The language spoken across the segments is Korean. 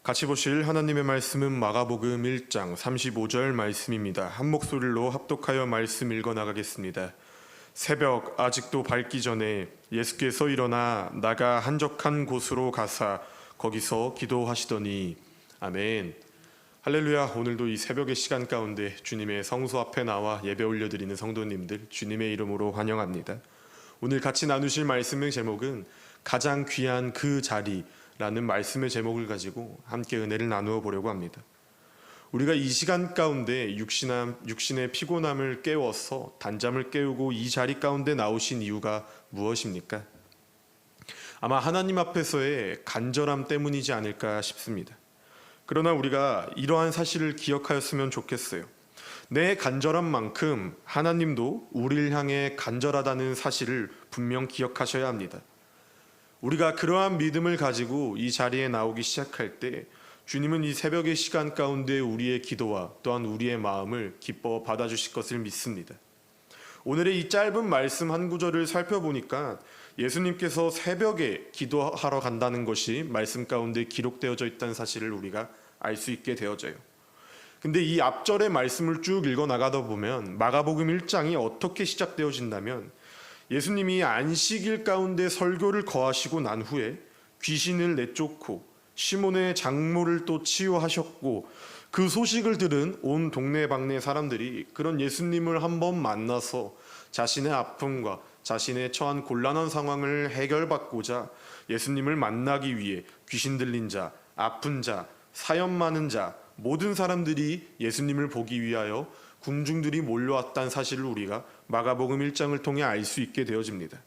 같이 보실 하나님의 말씀은 마가복음 1장 35절 말씀입니다. 한 목소리로 합독하여 말씀 읽어 나가겠습니다. 새벽 아직도 밝기 전에 예수께서 일어나 나가 한적한 곳으로 가사 거기서 기도하시더니. 아멘. 할렐루야. 오늘도 이 새벽의 시간 가운데 주님의 성소 앞에 나와 예배 올려드리는 성도님들 주님의 이름으로 환영합니다. 오늘 같이 나누실 말씀의 제목은 가장 귀한 그 자리라는 말씀의 제목을 가지고 함께 은혜를 나누어 보려고 합니다. 우리가 이 시간 가운데 육신의 피곤함을 깨워서 단잠을 깨우고 이 자리 가운데 나오신 이유가 무엇입니까? 아마 하나님 앞에서의 간절함 때문이지 않을까 싶습니다. 그러나 우리가 이러한 사실을 기억하였으면 좋겠어요. 내 간절한 만큼 하나님도 우리를 향해 간절하다는 사실을 분명 기억하셔야 합니다. 우리가 그러한 믿음을 가지고 이 자리에 나오기 시작할 때 주님은 이 새벽의 시간 가운데 우리의 기도와 또한 우리의 마음을 기뻐 받아주실 것을 믿습니다. 오늘의 이 짧은 말씀 한 구절을 살펴보니까 예수님께서 새벽에 기도하러 간다는 것이 말씀 가운데 기록되어져 있다는 사실을 우리가 알 수 있게 되어져요. 근데 이 앞절의 말씀을 쭉 읽어 나가다 보면 마가복음 1장이 어떻게 시작되어진다면 예수님이 안식일 가운데 설교를 거하시고 난 후에 귀신을 내쫓고 시몬의 장모를 또 치유하셨고 그 소식을 들은 온 동네방네 사람들이 그런 예수님을 한번 만나서 자신의 아픔과 자신의 처한 곤란한 상황을 해결받고자 예수님을 만나기 위해 귀신 들린 자, 아픈 자, 사연 많은 자 모든 사람들이 예수님을 보기 위하여 군중들이 몰려왔다는 사실을 우리가 마가복음 1장을 통해 알 수 있게 되어집니다.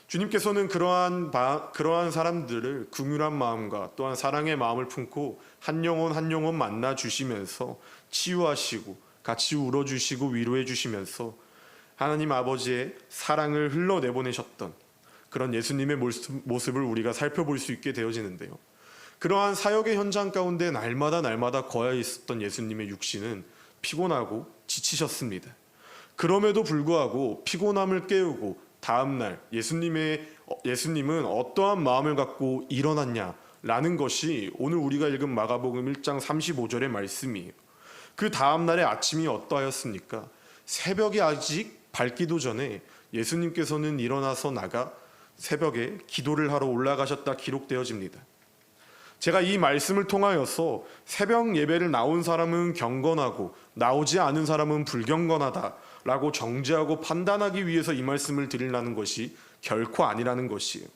주님께서는 그러한 사람들을 긍휼한 마음과 또한 사랑의 마음을 품고 한 영혼 만나 주시면서 치유하시고 같이 울어주시고 위로해 주시면서 하나님 아버지의 사랑을 흘러내보내셨던 그런 예수님의 모습을 우리가 살펴볼 수 있게 되어지는데요. 그러한 사역의 현장 가운데 날마다 거해 있었던 예수님의 육신은 피곤하고 지치셨습니다. 그럼에도 불구하고 피곤함을 깨우고 다음날 예수님은 어떠한 마음을 갖고 일어났냐라는 것이 오늘 우리가 읽은 마가복음 1장 35절의 말씀이에요. 그 다음날의 아침이 어떠하였습니까? 새벽이 아직 밝기도 전에 예수님께서는 일어나서 나가 새벽에 기도를 하러 올라가셨다 기록되어집니다. 제가 이 말씀을 통하여서 새벽 예배를 나온 사람은 경건하고 나오지 않은 사람은 불경건하다라고 정죄하고 판단하기 위해서 이 말씀을 드리려는 것이 결코 아니라는 것이에요.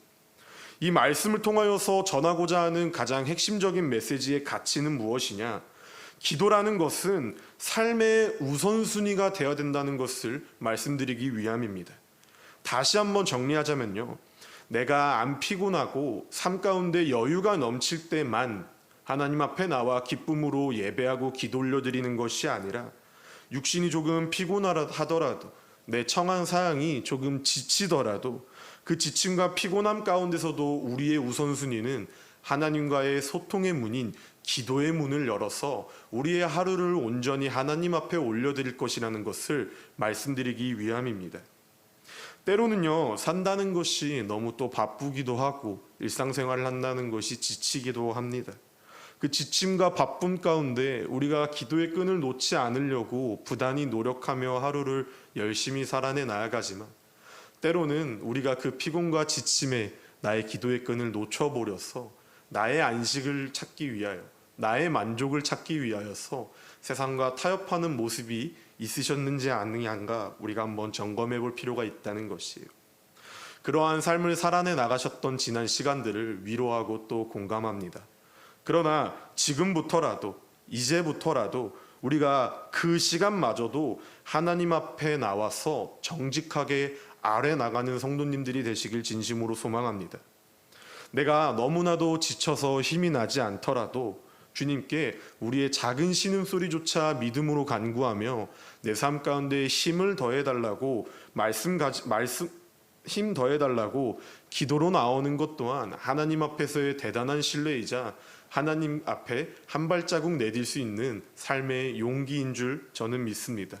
이 말씀을 통하여서 전하고자 하는 가장 핵심적인 메시지의 가치는 무엇이냐? 기도라는 것은 삶의 우선순위가 되어야 된다는 것을 말씀드리기 위함입니다. 다시 한번 정리하자면요. 내가 안 피곤하고 삶 가운데 여유가 넘칠 때만 하나님 앞에 나와 기쁨으로 예배하고 기도 올려드리는 것이 아니라 육신이 조금 피곤하더라도 내 청한 사양이 조금 지치더라도 그 지침과 피곤함 가운데서도 우리의 우선순위는 하나님과의 소통의 문인 기도의 문을 열어서 우리의 하루를 온전히 하나님 앞에 올려드릴 것이라는 것을 말씀드리기 위함입니다. 때로는요, 산다는 것이 너무 또 바쁘기도 하고 일상생활을 한다는 것이 지치기도 합니다. 그 지침과 바쁨 가운데 우리가 기도의 끈을 놓지 않으려고 부단히 노력하며 하루를 열심히 살아내 나아가지만 때로는 우리가 그 피곤과 지침에 나의 기도의 끈을 놓쳐버려서 나의 안식을 찾기 위하여 나의 만족을 찾기 위하여서 세상과 타협하는 모습이 있으셨는지 아니한가 우리가 한번 점검해 볼 필요가 있다는 것이에요. 그러한 삶을 살아내 나가셨던 지난 시간들을 위로하고 또 공감합니다. 그러나 지금부터라도 이제부터라도 우리가 그 시간마저도 하나님 앞에 나와서 정직하게 아뢰 나가는 성도님들이 되시길 진심으로 소망합니다. 내가 너무나도 지쳐서 힘이 나지 않더라도 주님께 우리의 작은 신음소리조차 믿음으로 간구하며 내 삶 가운데 힘을 더해달라고 힘 더해달라고 기도로 나오는 것 또한 하나님 앞에서의 대단한 신뢰이자 하나님 앞에 한 발자국 내딜 수 있는 삶의 용기인 줄 저는 믿습니다.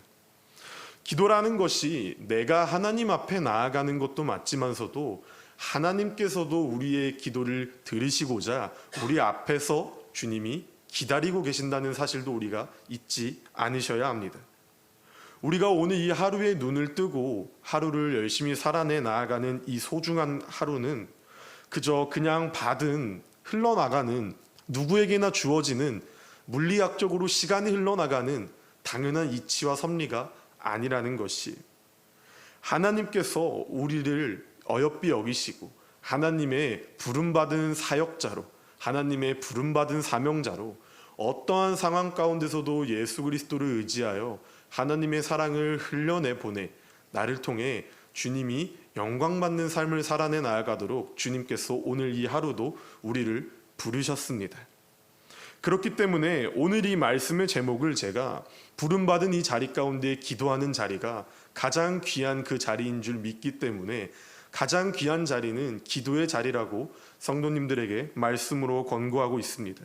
기도라는 것이 내가 하나님 앞에 나아가는 것도 맞지만서도 하나님께서도 우리의 기도를 들으시고자 우리 앞에서 주님이 기다리고 계신다는 사실도 우리가 잊지 않으셔야 합니다. 우리가 오늘 이 하루에 눈을 뜨고 하루를 열심히 살아내 나아가는 이 소중한 하루는 그저 그냥 받은 흘러나가는 누구에게나 주어지는 물리학적으로 시간이 흘러나가는 당연한 이치와 섭리가 아니라는 것이, 하나님께서 우리를 어여삐 여기시고 하나님의 부름받은 사역자로, 하나님의 부름받은 사명자로 어떠한 상황 가운데서도 예수 그리스도를 의지하여 하나님의 사랑을 흘려내 보내 나를 통해 주님이 영광받는 삶을 살아내 나아가도록 주님께서 오늘 이 하루도 우리를 부르셨습니다. 그렇기 때문에 오늘 이 말씀의 제목을 제가 부름받은 이 자리 가운데 기도하는 자리가 가장 귀한 그 자리인 줄 믿기 때문에 가장 귀한 자리는 기도의 자리라고 성도님들에게 말씀으로 권고하고 있습니다.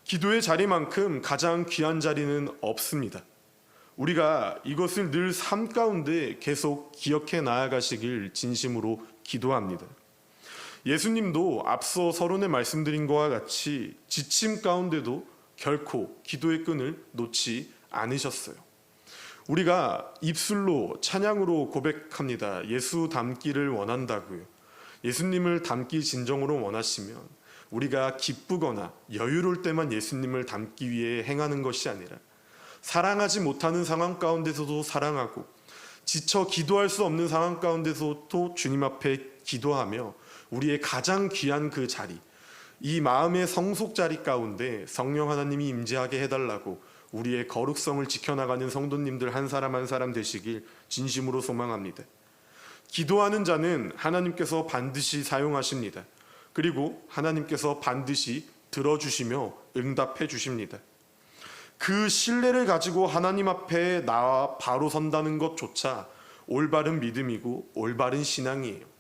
기도의 자리만큼 가장 귀한 자리는 없습니다. 우리가 이것을 늘 삶 가운데 계속 기억해 나아가시길 진심으로 기도합니다. 예수님도 앞서 서론에 말씀드린 것과 같이 지침 가운데도 결코 기도의 끈을 놓지 않으셨어요. 우리가 입술로 찬양으로 고백합니다. 예수 닮기를 원한다고요. 예수님을 닮기 진정으로 원하시면 우리가 기쁘거나 여유로울 때만 예수님을 닮기 위해 행하는 것이 아니라 사랑하지 못하는 상황 가운데서도 사랑하고 지쳐 기도할 수 없는 상황 가운데서도 주님 앞에 기도하며 우리의 가장 귀한 그 자리, 이 마음의 성속 자리 가운데 성령 하나님이 임재하게 해달라고 우리의 거룩성을 지켜나가는 성도님들 한 사람 한 사람 되시길 진심으로 소망합니다. 기도하는 자는 하나님께서 반드시 사용하십니다. 그리고 하나님께서 반드시 들어주시며 응답해 주십니다. 그 신뢰를 가지고 하나님 앞에 나와 바로 선다는 것조차 올바른 믿음이고 올바른 신앙이에요.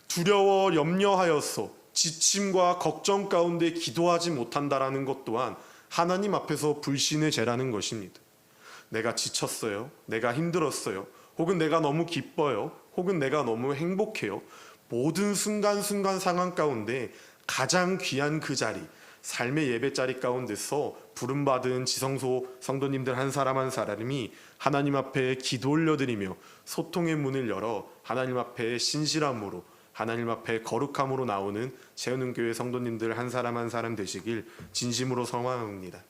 두려워 염려하여서 지침과 걱정 가운데 기도하지 못한다라는 것 또한 하나님 앞에서 불신의 죄라는 것입니다. 내가 지쳤어요. 내가 힘들었어요. 혹은 내가 너무 기뻐요. 혹은 내가 너무 행복해요. 모든 순간순간 상황 가운데 가장 귀한 그 자리, 삶의 예배 자리 가운데서 부름받은 지성소 성도님들 한 사람 한 사람이 하나님 앞에 기도 올려드리며 소통의 문을 열어 하나님 앞에 신실함으로, 하나님 앞에 거룩함으로 나오는 세우는교회 성도님들 한 사람 되시길 진심으로 소망합니다.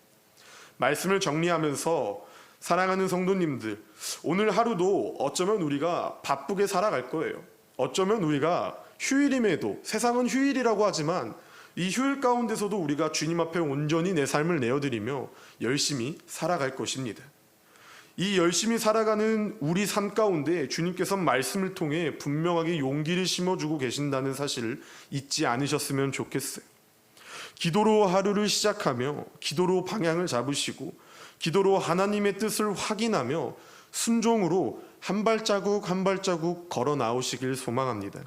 말씀을 정리하면서 사랑하는 성도님들, 오늘 하루도 어쩌면 우리가 바쁘게 살아갈 거예요. 어쩌면 우리가 휴일임에도, 세상은 휴일이라고 하지만 이 휴일 가운데서도 우리가 주님 앞에 온전히 내 삶을 내어드리며 열심히 살아갈 것입니다. 이 열심히 살아가는 우리 삶 가운데 주님께서 말씀을 통해 분명하게 용기를 심어주고 계신다는 사실을 잊지 않으셨으면 좋겠어요. 기도로 하루를 시작하며 기도로 방향을 잡으시고 기도로 하나님의 뜻을 확인하며 순종으로 한 발자국 한 발자국 걸어 나오시길 소망합니다.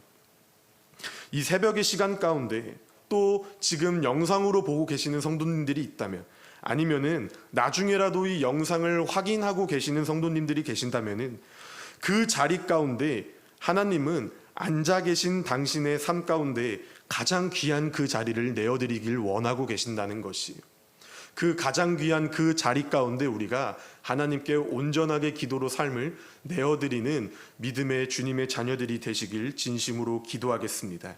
이 새벽의 시간 가운데 또 지금 영상으로 보고 계시는 성도님들이 있다면, 아니면은 나중에라도 이 영상을 확인하고 계시는 성도님들이 계신다면은 그 자리 가운데 하나님은 앉아 계신 당신의 삶 가운데 가장 귀한 그 자리를 내어드리길 원하고 계신다는 것이에요. 그 가장 귀한 그 자리 가운데 우리가 하나님께 온전하게 기도로 삶을 내어드리는 믿음의 주님의 자녀들이 되시길 진심으로 기도하겠습니다.